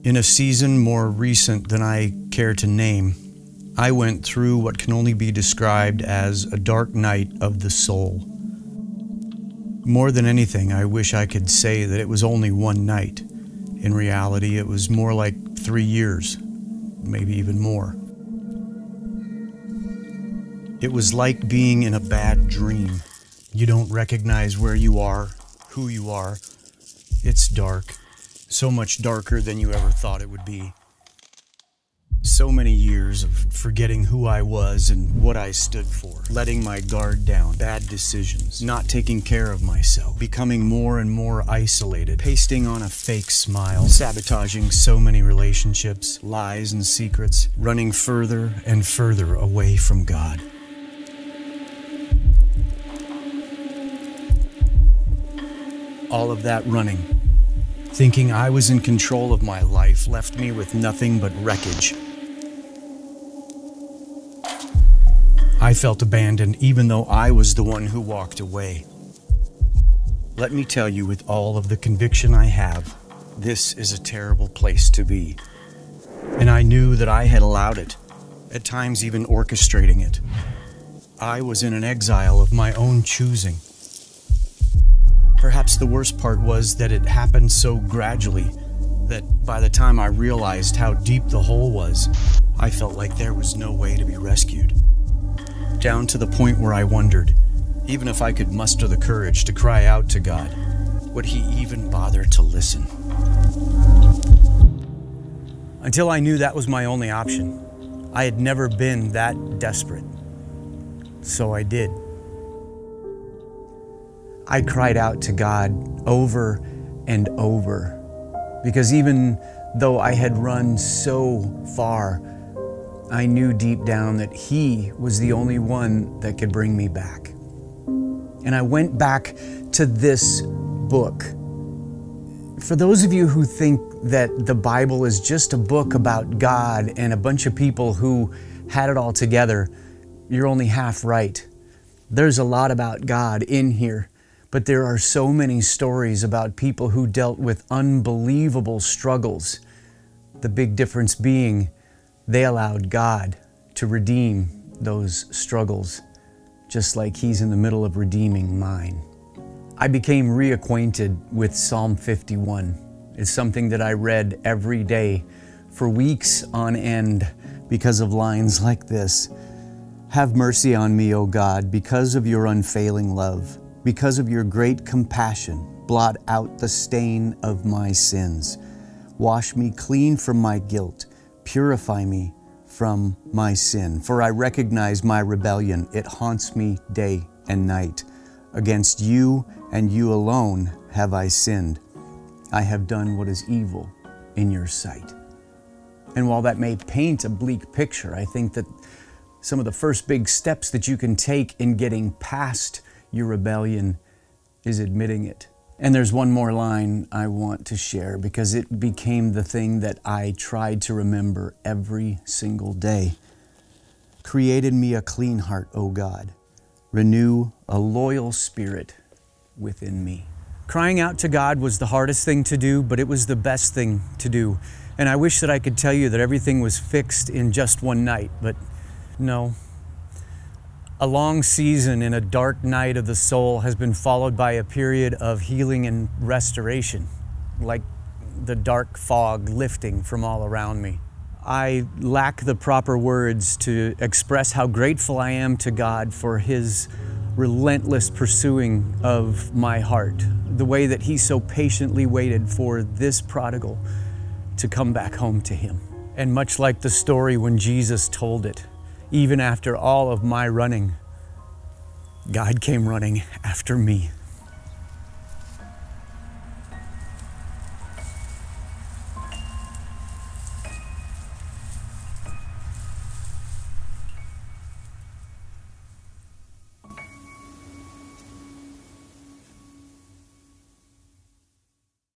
In a season more recent than I care to name, I went through what can only be described as a dark night of the soul. More than anything, I wish I could say that it was only one night. In reality, it was more like 3 years, maybe even more. It was like being in a bad dream. You don't recognize where you are, who you are. It's dark, so much darker than you ever thought it would be. So many years of forgetting who I was and what I stood for, letting my guard down, bad decisions, not taking care of myself, becoming more and more isolated, pasting on a fake smile, sabotaging so many relationships, lies and secrets, running further and further away from God. All of that running, thinking I was in control of my life, left me with nothing but wreckage. I felt abandoned even though I was the one who walked away. Let me tell you with all of the conviction I have, this is a terrible place to be. And I knew that I had allowed it, at times even orchestrating it. I was in an exile of my own choosing. Perhaps the worst part was that it happened so gradually that by the time I realized how deep the hole was, I felt like there was no way to be rescued. Down to the point where I wondered, even if I could muster the courage to cry out to God, would He even bother to listen? Until I knew that was my only option. I had never been that desperate. So I did. I cried out to God over and over, because even though I had run so far, I knew deep down that He was the only one that could bring me back. And I went back to this book. For those of you who think that the Bible is just a book about God and a bunch of people who had it all together, you're only half right. There's a lot about God in here. But there are so many stories about people who dealt with unbelievable struggles. The big difference being they allowed God to redeem those struggles, just like He's in the middle of redeeming mine. I became reacquainted with Psalm 51. It's something that I read every day for weeks on end because of lines like this. Have mercy on me, O God, because of your unfailing love. Because of your great compassion, blot out the stain of my sins. Wash me clean from my guilt. Purify me from my sin. For I recognize my rebellion. It haunts me day and night. Against you and you alone have I sinned. I have done what is evil in your sight. And while that may paint a bleak picture, I think that some of the first big steps that you can take in getting past your rebellion is admitting it. And there's one more line I want to share because it became the thing that I tried to remember every single day. Create in me a clean heart, O God. Renew a loyal spirit within me. Crying out to God was the hardest thing to do, but it was the best thing to do. And I wish that I could tell you that everything was fixed in just one night, but no. A long season in a dark night of the soul has been followed by a period of healing and restoration, like the dark fog lifting from all around me. I lack the proper words to express how grateful I am to God for His relentless pursuing of my heart, the way that He so patiently waited for this prodigal to come back home to Him. And much like the story when Jesus told it, even after all of my running, God came running after me.